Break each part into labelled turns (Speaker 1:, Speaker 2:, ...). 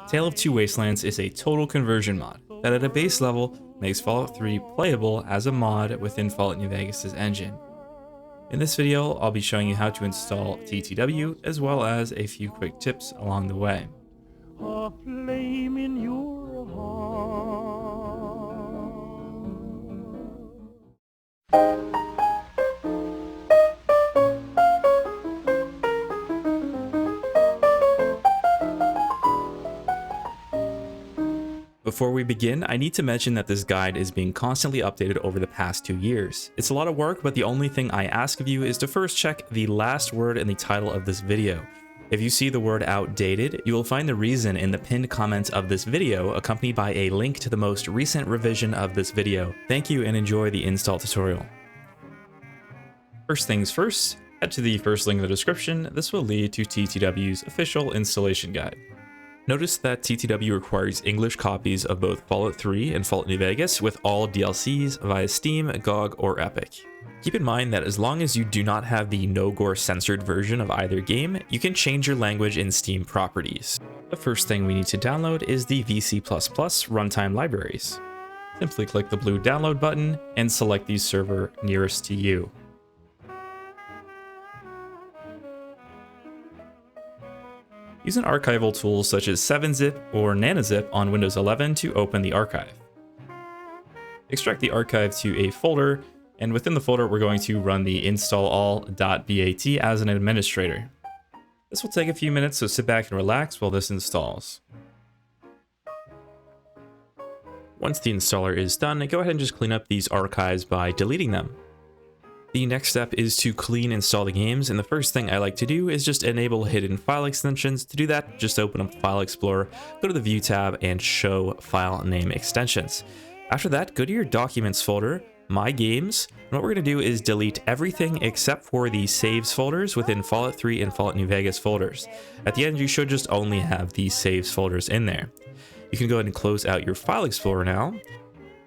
Speaker 1: Tale of Two Wastelands is a total conversion mod that at a base level makes Fallout 3 playable as a mod within Fallout New Vegas' engine. In this video, I'll be showing you how to install TTW as well as a few quick tips along the way.
Speaker 2: A flame in your heart.
Speaker 1: Before we begin, I need to mention that this guide is being constantly updated over the past 2 years. It's a lot of work, but the only thing I ask of you is to first check the last word in the title of this video. If you see the word outdated, you will find the reason in the pinned comments of this video, accompanied by a link to the most recent revision of this video. Thank you and enjoy the install tutorial. First things first, head to the first link in the description. This will lead to TTW's official installation guide. Notice that TTW requires English copies of both Fallout 3 and Fallout New Vegas with all DLCs via Steam, GOG, or Epic. Keep in mind that as long as you do not have the no-gore censored version of either game, you can change your language in Steam properties. The first thing we need to download is the VC++ runtime libraries. Simply click the blue download button and select the server nearest to you. Use an archival tool such as 7-zip or nanozip on Windows 11 to open the archive. Extract the archive to a folder, and within the folder we're going to run the installall.bat as an administrator. This will take a few minutes, so sit back and relax while this installs. Once the installer is done, go ahead and just clean up these archives by deleting them. The next step is to clean install the games, and the first thing I like to do is just enable hidden file extensions. To do that, just open up File Explorer, go to the View tab, and Show File Name Extensions. After that, go to your Documents folder, My Games, and what we're going to do is delete everything except for the Saves folders within Fallout 3 and Fallout New Vegas folders. At the end, you should just only have the Saves folders in there. You can go ahead and close out your File Explorer now.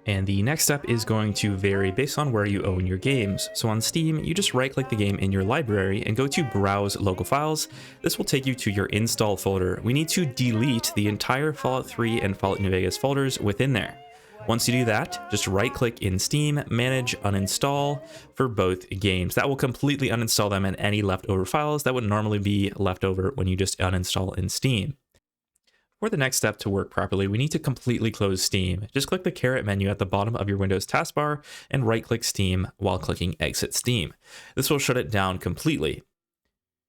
Speaker 1: And the next step is going to vary based on where you own your games. So on Steam, you just right-click the game in your library and go to Browse Local Files. This will take you to your install folder. We need to delete the entire Fallout 3 and Fallout New Vegas folders within there. Once you do that, just right-click in Steam, Manage Uninstall for both games. That will completely uninstall them and any leftover files that would normally be left over when you just uninstall in Steam. For the next step to work properly, we need to completely close Steam. Just click the caret menu at the bottom of your Windows taskbar and right-click Steam while clicking Exit Steam. This will shut it down completely.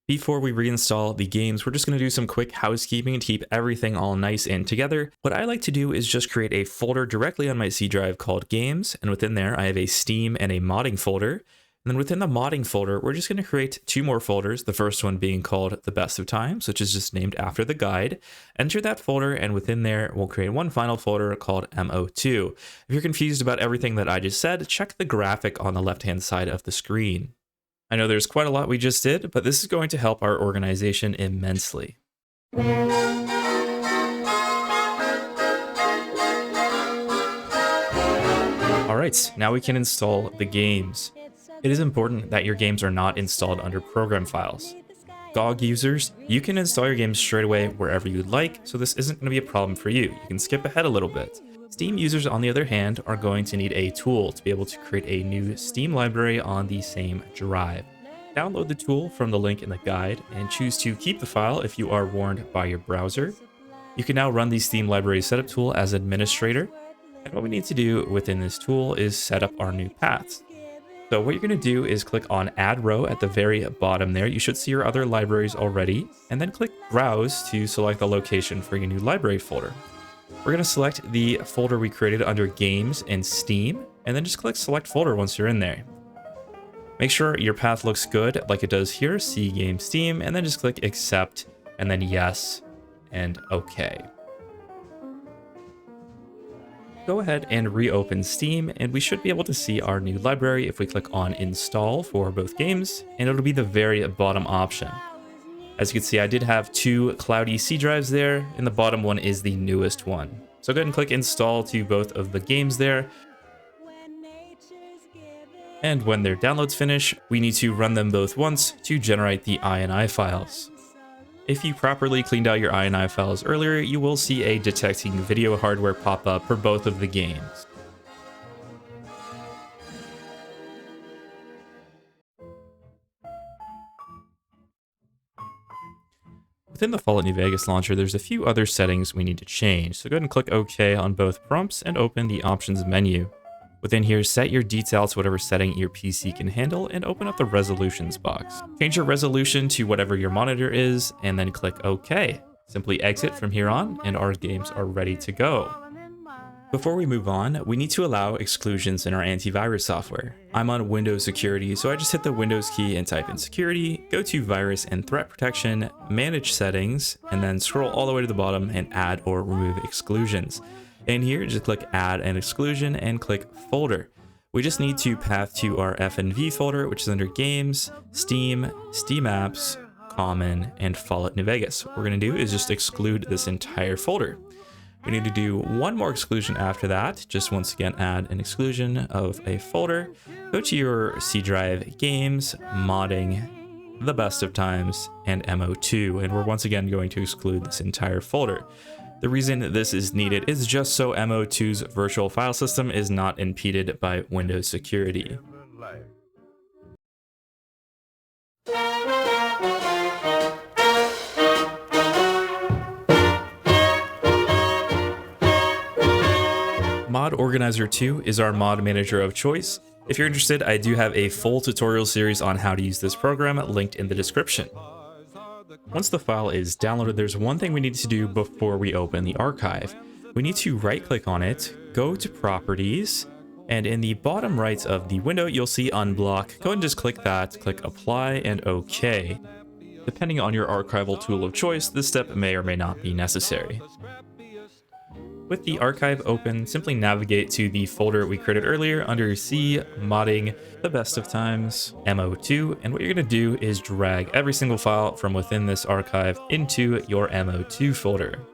Speaker 1: Before we reinstall the games, we're just going to do some quick housekeeping to keep everything all nice and together. What I like to do is just create a folder directly on my C drive called Games, and within there I have a Steam and a modding folder. And then within the modding folder, we're just going to create two more folders, the first one being called The Best of Times, which is just named after the guide. Enter that folder, and within there, we'll create one final folder called MO2. If you're confused about everything that I just said, check the graphic on the left-hand side of the screen. I know there's quite a lot we just did, but this is going to help our organization immensely. Alright, now we can install the games. It is important that your games are not installed under program files. GOG users, you can install your games straight away wherever you'd like, so this isn't going to be a problem for you. You can skip ahead a little bit. Steam users, on the other hand, are going to need a tool to be able to create a new Steam library on the same drive. Download the tool from the link in the guide and choose to keep the file if you are warned by your browser. You can now run the Steam library setup tool as administrator, and what we need to do within this tool is set up our new paths. So what you're going to do is click on Add Row at the very bottom there. You should see your other libraries already, and then click Browse to select the location for your new library folder. We're going to select the folder we created under Games and Steam, and then just click Select Folder once you're in there. Make sure your path looks good like it does here, C Game Steam, and then just click Accept, and then Yes, and OK. Go ahead and reopen Steam, and we should be able to see our new library if we click on Install for both games, and it'll be the very bottom option. As you can see, I did have two cloudy C drives there, and the bottom one is the newest one. So go ahead and click Install to both of the games there. And when their downloads finish, we need to run them both once to generate the INI files. If you properly cleaned out your INI files earlier, you will see a detecting video hardware pop up for both of the games. Within the Fallout New Vegas launcher, there's a few other settings we need to change, so go ahead and click OK on both prompts and open the options menu. Within here, set your detail to whatever setting your PC can handle and open up the resolutions box. Change your resolution to whatever your monitor is and then click OK. Simply exit from here on and our games are ready to go. Before we move on, we need to allow exclusions in our antivirus software. I'm on Windows Security, so I just hit the Windows key and type in Security, go to Virus and Threat Protection, Manage Settings, and then scroll all the way to the bottom and add or remove exclusions. In here, just click Add an Exclusion and click Folder. We just need to path to our FNV folder, which is under Games, Steam, Steam Apps, Common, and Fallout New Vegas. What we're going to do is just exclude this entire folder. We need to do one more exclusion after that. Just once again, add an exclusion of a folder. Go to your C drive, Games, Modding, The Best of Times, and MO2. And we're once again going to exclude this entire folder. The reason this is needed is just so MO2's virtual file system is not impeded by Windows Security. Mod Organizer 2 is our mod manager of choice. If you're interested, I do have a full tutorial series on how to use this program linked in the description. Once the file is downloaded, there's one thing we need to do before we open the archive. We need to right-click on it, go to Properties, and in the bottom right of the window, you'll see Unblock. Go ahead and just click that, click Apply and OK. Depending on your archival tool of choice, this step may or may not be necessary. With the archive open, simply navigate to the folder we created earlier under C, Modding, The Best of Times, MO2, and what you're going to do is drag every single file from within this archive into your MO2 folder.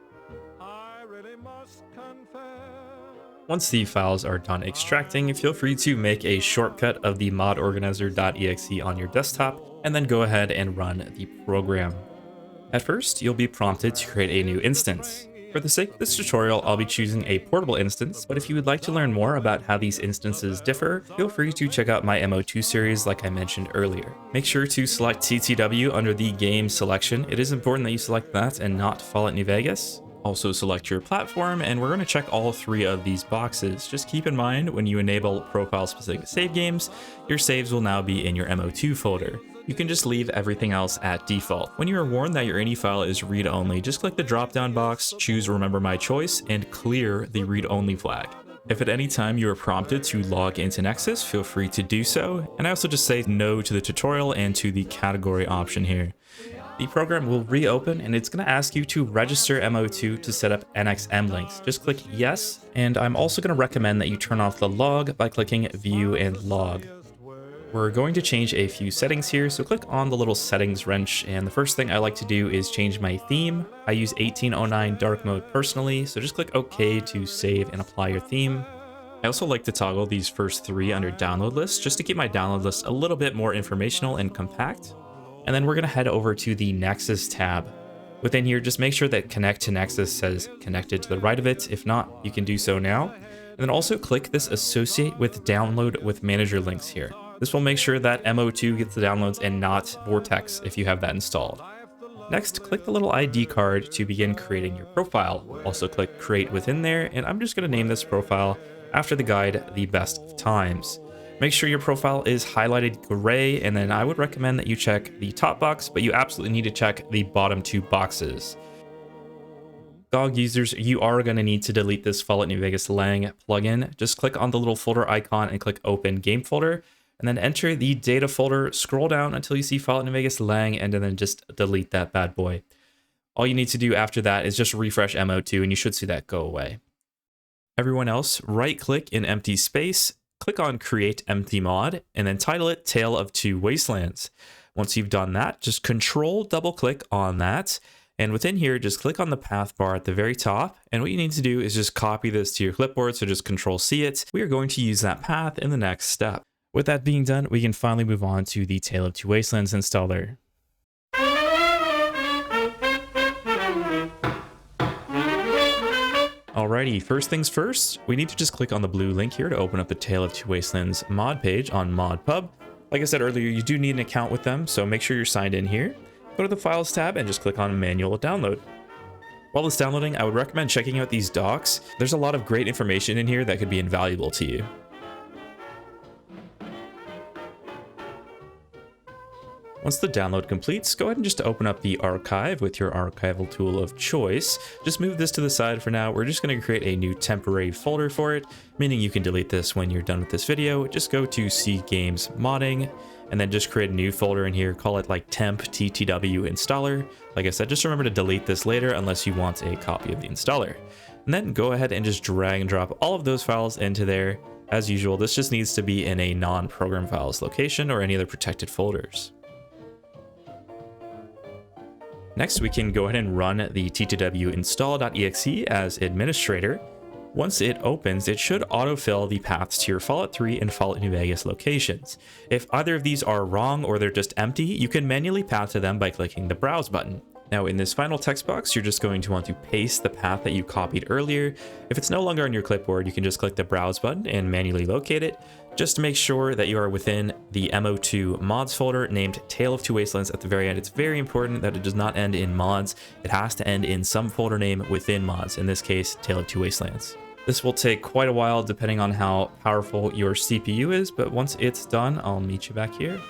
Speaker 1: Once the files are done extracting, feel free to make a shortcut of the modorganizer.exe on your desktop, and then go ahead and run the program. At first, you'll be prompted to create a new instance. For the sake of this tutorial, I'll be choosing a portable instance, but if you would like to learn more about how these instances differ, feel free to check out my MO2 series like I mentioned earlier. Make sure to select TTW under the game selection. It is important that you select that and not Fallout New Vegas. Also select your platform, and we're going to check all three of these boxes. Just keep in mind, when you enable profile-specific save games, your saves will now be in your MO2 folder. You can just leave everything else at default. When you are warned that your INI file is read-only, just click the drop-down box, choose Remember My Choice, and clear the read-only flag. If at any time you are prompted to log into Nexus, feel free to do so, and I also just say no to the tutorial and to the category option here. The program will reopen, and it's going to ask you to register MO2 to set up NXM links. Just click yes, and I'm also going to recommend that you turn off the log by clicking View and Log. We're going to change a few settings here, so click on the little settings wrench, and the first thing I like to do is change my theme. I use 1809 dark mode personally, so just click OK to save and apply your theme. I also like to toggle these first three under download list, just to keep my download list a little bit more informational and compact. And then we're going to head over to the Nexus tab. Within here, just make sure that Connect to Nexus says connected to the right of it. If not, you can do so now. And then also click this Associate with Download with Manager links here. This will make sure that MO2 gets the downloads and not Vortex if you have that installed. Next, click the little ID card to begin creating your profile. Also click Create within there, and I'm just going to name this profile after the guide, The Best of Times. Make sure your profile is highlighted gray, and then I would recommend that you check the top box, but you absolutely need to check the bottom two boxes. GOG users, you are going to need to delete this Fallout New Vegas Lang plugin. Just click on the little folder icon and click Open Game Folder, and then enter the data folder, scroll down until you see Fallout New Vegas Lang, and then just delete that bad boy. All you need to do after that is just refresh MO2, and you should see that go away. Everyone else, right-click in empty space, click on Create Empty Mod, and then title it Tale of Two Wastelands. Once you've done that, just Control double-click on that, and within here, just click on the path bar at the very top, and what you need to do is just copy this to your clipboard, so just Control-C it. We are going to use that path in the next step. With that being done, we can finally move on to the Tale of Two Wastelands installer. Alrighty, first things first, we need to just click on the blue link here to open up the Tale of Two Wastelands mod page on ModPub. Like I said earlier, you do need an account with them, so make sure you're signed in here. Go to the Files tab and just click on Manual Download. While it's downloading, I would recommend checking out these docs. There's a lot of great information in here that could be invaluable to you. Once the download completes, go ahead and just open up the archive with your archival tool of choice. Just move this to the side for now. We're just going to create a new temporary folder for it, meaning you can delete this when you're done with this video. Just go to C Games Modding, and then just create a new folder in here. Call it like temp ttw installer. Like I said, just remember to delete this later unless you want a copy of the installer. And then go ahead and just drag and drop all of those files into there. As usual, this just needs to be in a non-program files location or any other protected folders. Next, we can go ahead and run the ttw install.exe as administrator. Once it opens, it should autofill the paths to your Fallout 3 and Fallout New Vegas locations. If either of these are wrong or they're just empty, you can manually path to them by clicking the Browse button. Now in this final text box, you're just going to want to paste the path that you copied earlier. If it's no longer on your clipboard, you can just click the Browse button and manually locate it. Just to make sure that you are within the MO2 mods folder named Tale of Two Wastelands at the very end. It's very important that it does not end in mods. It has to end in some folder name within mods, in this case, Tale of Two Wastelands. This will take quite a while depending on how powerful your CPU is, but once it's done, I'll meet you back here.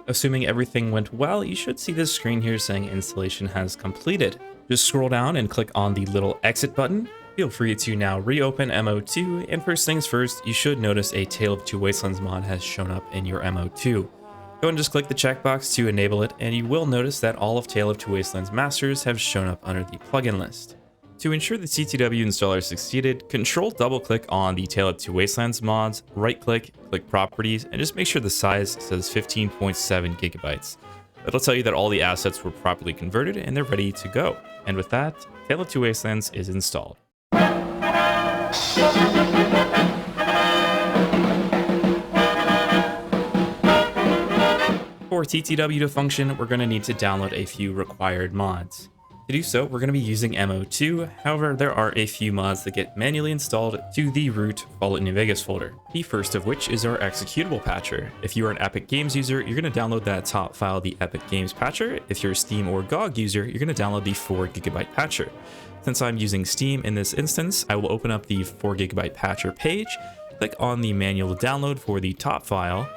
Speaker 1: Assuming everything went well, you should see this screen here saying installation has completed. Just scroll down and click on the little exit button. Feel free to now reopen MO2, and first things first, you should notice a Tale of Two Wastelands mod has shown up in your MO2. Go and just click the checkbox to enable it, and you will notice that all of Tale of Two Wastelands masters have shown up under the plugin list. To ensure the TTW installer succeeded, double-click on the Tale of Two Wastelands mods, right-click, click Properties, and just make sure the size says 15.7 gigabytes. That'll tell you that all the assets were properly converted and they're ready to go. And with that, Tale of Two Wastelands is installed. For TTW to function, we're going to need to download a few required mods. To do so, we're going to be using MO2, however, there are a few mods that get manually installed to the root Fallout New Vegas folder. The first of which is our executable patcher. If you are an Epic Games user, you're going to download that top file, the Epic Games patcher. If you're a Steam or GOG user, you're going to download the 4 GB patcher. Since I'm using Steam in this instance, I will open up the 4 GB patcher page, click on the manual download for the top file.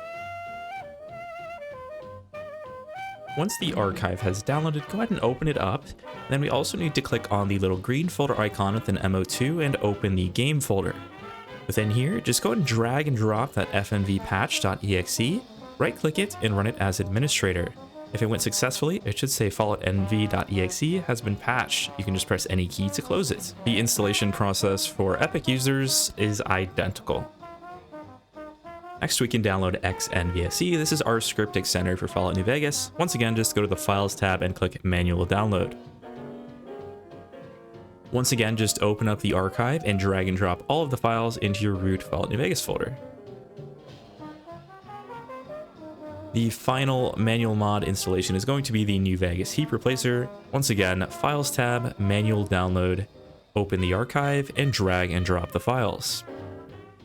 Speaker 1: Once the archive has downloaded, go ahead and open it up. Then we also need to click on the little green folder icon within MO2 and open the game folder. Within here, just go ahead and drag and drop that fnvpatch.exe, right click it and run it as administrator. If it went successfully, it should say falloutnv.exe has been patched. You can just press any key to close it. The installation process for Epic users is identical. Next, we can download XNVSE. This is our script extender for Fallout New Vegas. Once again, just go to the Files tab and click Manual Download. Once again, just open up the archive and drag and drop all of the files into your root Fallout New Vegas folder. The final manual mod installation is going to be the New Vegas Heap Replacer. Once again, Files tab, Manual Download, open the archive, and drag and drop the files.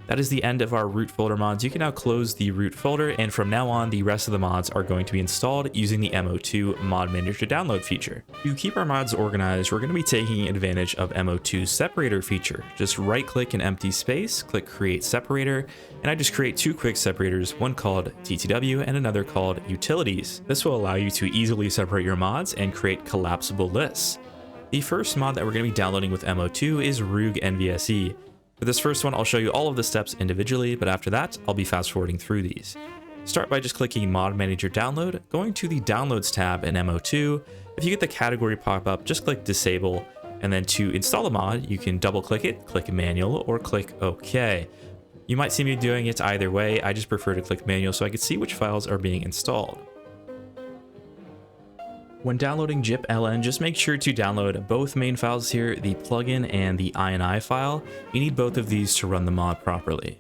Speaker 1: That is the end of our root folder mods. You can now close the root folder, and from now on, the rest of the mods are going to be installed using the MO2 Mod Manager download feature. To keep our mods organized, we're going to be taking advantage of MO2's separator feature. Just right-click an empty space, click Create Separator, and I just create two quick separators, one called TTW and another called Utilities. This will allow you to easily separate your mods and create collapsible lists. The first mod that we're going to be downloading with MO2 is Rogue NVSE. For this first one, I'll show you all of the steps individually, but after that, I'll be fast forwarding through these. Start by just clicking Mod Manager Download, going to the Downloads tab in MO2. If you get the category pop up, just click Disable, and then to install the mod, you can double click it, click Manual, or click OK. You might see me doing it either way. I just prefer to click Manual so I can see which files are being installed. When downloading GIP-LN, just make sure to download both main files here, the plugin and the INI file. You need both of these to run the mod properly.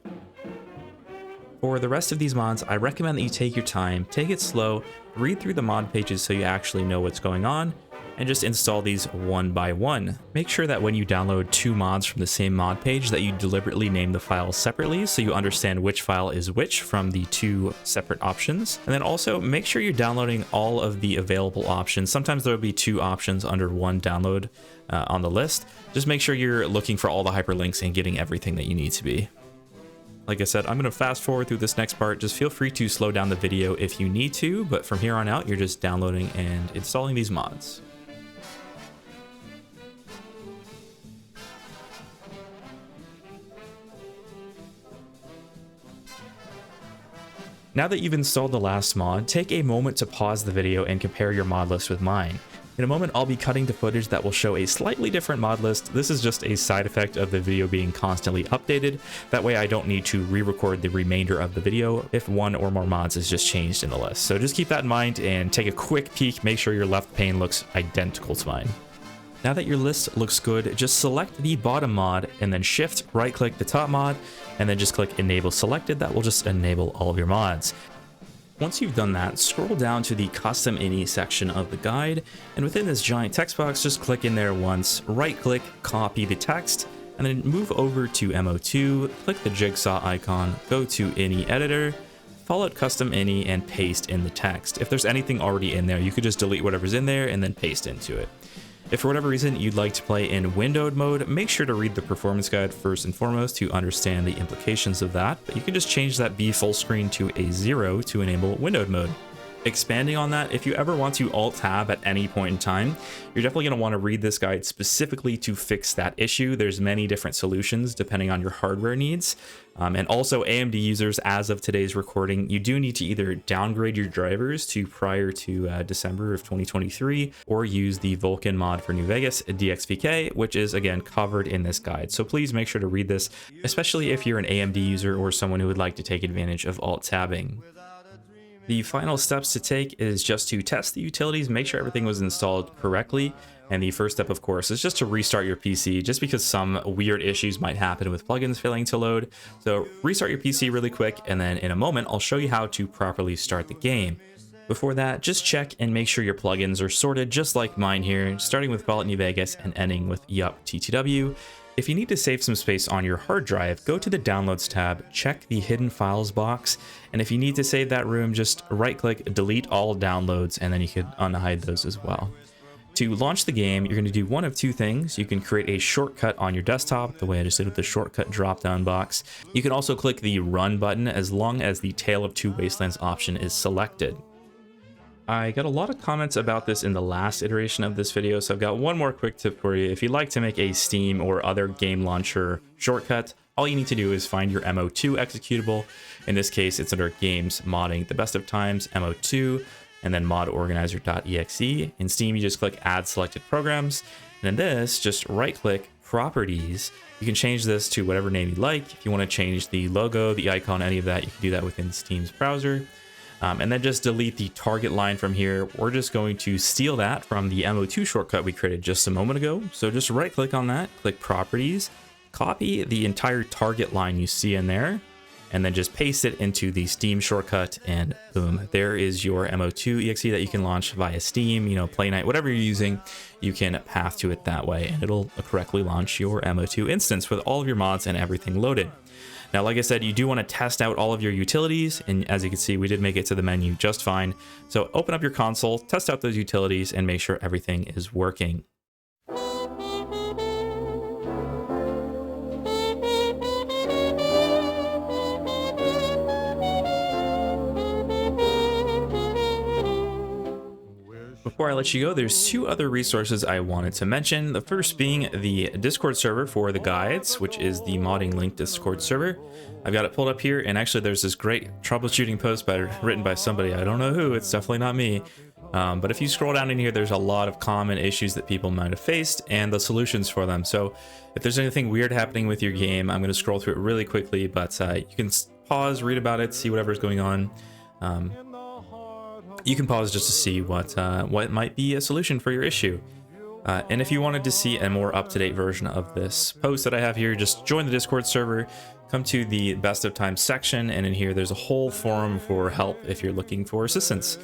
Speaker 1: For the rest of these mods, I recommend that you take your time, take it slow, read through the mod pages so you actually know what's going on, and just install these one by one. Make sure that when you download 2 mods from the same mod page that you deliberately name the files separately so you understand which file is which from the 2 separate options. And then also make sure you're downloading all of the available options. Sometimes there will be 2 options under one download on the list. Just make sure you're looking for all the hyperlinks and getting everything that you need to be. Like I said, I'm going to fast forward through this next part. Just feel free to slow down the video if you need to, but from here on out, you're just downloading and installing these mods. Now that you've installed the last mod, take a moment to pause the video and compare your mod list with mine. In a moment, I'll be cutting to footage that will show a slightly different mod list. This is just a side effect of the video being constantly updated. That way I don't need to re-record the remainder of the video if one or more mods is just changed in the list. So just keep that in mind and take a quick peek. Make sure your left pane looks identical to mine. Now that your list looks good, just select the bottom mod and then shift right click the top mod and then just click enable selected. That will just enable all of your mods. Once you've done that, scroll down to the custom ini section of the guide, and within this giant text box, just click in there once, right click, copy the text, and then move over to MO2, click the jigsaw icon, go to ini editor, follow custom ini and paste in the text. If there's anything already in there, you could just delete whatever's in there and then paste into it. If for whatever reason you'd like to play in windowed mode, make sure to read the performance guide first and foremost to understand the implications of that, but you can just change that B full screen to a 0 to enable windowed mode. Expanding on that, if you ever want to alt-tab at any point in time, you're definitely going to want to read this guide specifically to fix that issue. There's many different solutions depending on your hardware needs. And also AMD users, as of today's recording, you do need to either downgrade your drivers to prior to December of 2023 or use the Vulkan mod for New Vegas DXVK, which is again covered in this guide. So please make sure to read this, especially if you're an AMD user or someone who would like to take advantage of alt-tabbing. The final steps to take is just to test the utilities, make sure everything was installed correctly. And the first step, of course, is just to restart your PC, just because some weird issues might happen with plugins failing to load. So restart your PC really quick, and then in a moment, I'll show you how to properly start the game. Before that, just check and make sure your plugins are sorted just like mine here, starting with Fallout New Vegas and ending with Yup TTW. If you need to save some space on your hard drive, go to the Downloads tab, check the Hidden Files box, and if you need to save that room, just right-click, delete all downloads, and then you could unhide those as well. To launch the game, you're going to do one of 2 things. You can create a shortcut on your desktop, the way I just did with the shortcut drop-down box. You can also click the Run button as long as the Tale of Two Wastelands option is selected. I got a lot of comments about this in the last iteration of this video, so I've got one more quick tip for you. If you'd like to make a Steam or other game launcher shortcut, all you need to do is find your MO2 executable. In this case, it's under Games Modding the Best of Times, MO2, and then modorganizer.exe. In Steam, you just click Add Selected Programs, and in this, just right-click Properties. You can change this to whatever name you like. If you want to change the logo, the icon, any of that, you can do that within Steam's browser. And then just delete the target line from here. We're just going to steal that from the MO2 shortcut we created just a moment ago. So just right click on that, click Properties, copy the entire target line you see in there, and then just paste it into the Steam shortcut, and boom, there is your MO2 exe that you can launch via Steam, Playknight, whatever you're using, you can path to it that way, and it'll correctly launch your MO2 instance with all of your mods and everything loaded. Now, like I said, you do want to test out all of your utilities, and as you can see, we did make it to the menu just fine. So open up your console, test out those utilities, and make sure everything is working. Before I let you go, there's 2 other resources I wanted to mention. The first being the Discord server for the guides, which is the Modding Link Discord server. I've got it pulled up here, and actually there's this great troubleshooting post written by somebody, I don't know who, it's definitely not me. But if you scroll down in here, there's a lot of common issues that people might have faced and the solutions for them. So if there's anything weird happening with your game, I'm going to scroll through it really quickly, but you can pause, read about it, see whatever's going on. You can pause just to see what might be a solution for your issue. And if you wanted to see a more up-to-date version of this post that I have here, just join the Discord server, come to the Best of Times section, and in here there's a whole forum for help if you're looking for assistance.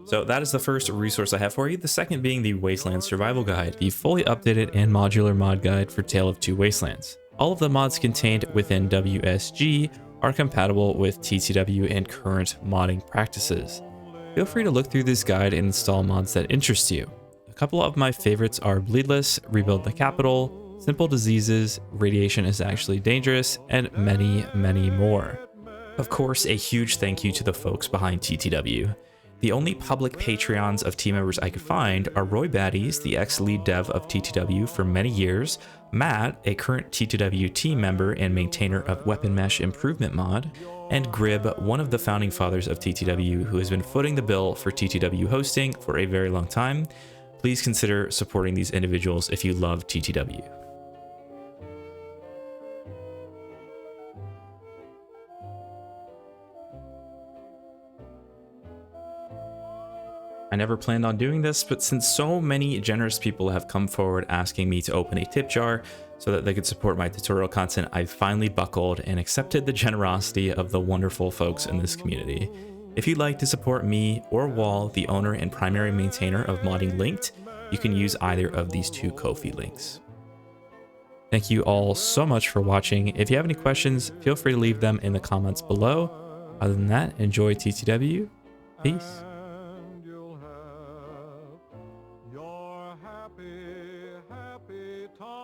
Speaker 1: So that is the first resource I have for you, the second being the Wasteland Survival Guide, the fully updated and modular mod guide for Tale of Two Wastelands. All of the mods contained within WSG are compatible with TTW and current modding practices. Feel free to look through this guide and install mods that interest you. A couple of my favorites are Bleedless, Rebuild the Capital, Simple Diseases, Radiation is Actually Dangerous, and many, many more. Of course, a huge thank you to the folks behind TTW. The only public Patreons of team members I could find are Roy Baddies, the ex-lead dev of TTW for many years, Matt, a current TTW team member and maintainer of Weapon Mesh Improvement mod, and Grib, one of the founding fathers of TTW who has been footing the bill for TTW hosting for a very long time. Please consider supporting these individuals if you love TTW. I never planned on doing this, but since so many generous people have come forward asking me to open a tip jar so that they could support my tutorial content, I finally buckled and accepted the generosity of the wonderful folks in this community. If you'd like to support me or Wall, the owner and primary maintainer of Modding Linked, you can use either of these two Ko-fi links. Thank you all so much for watching. If you have any questions, feel free to leave them in the comments below. Other than that, enjoy TTW. Peace.
Speaker 2: And you'll have your happy, happy time.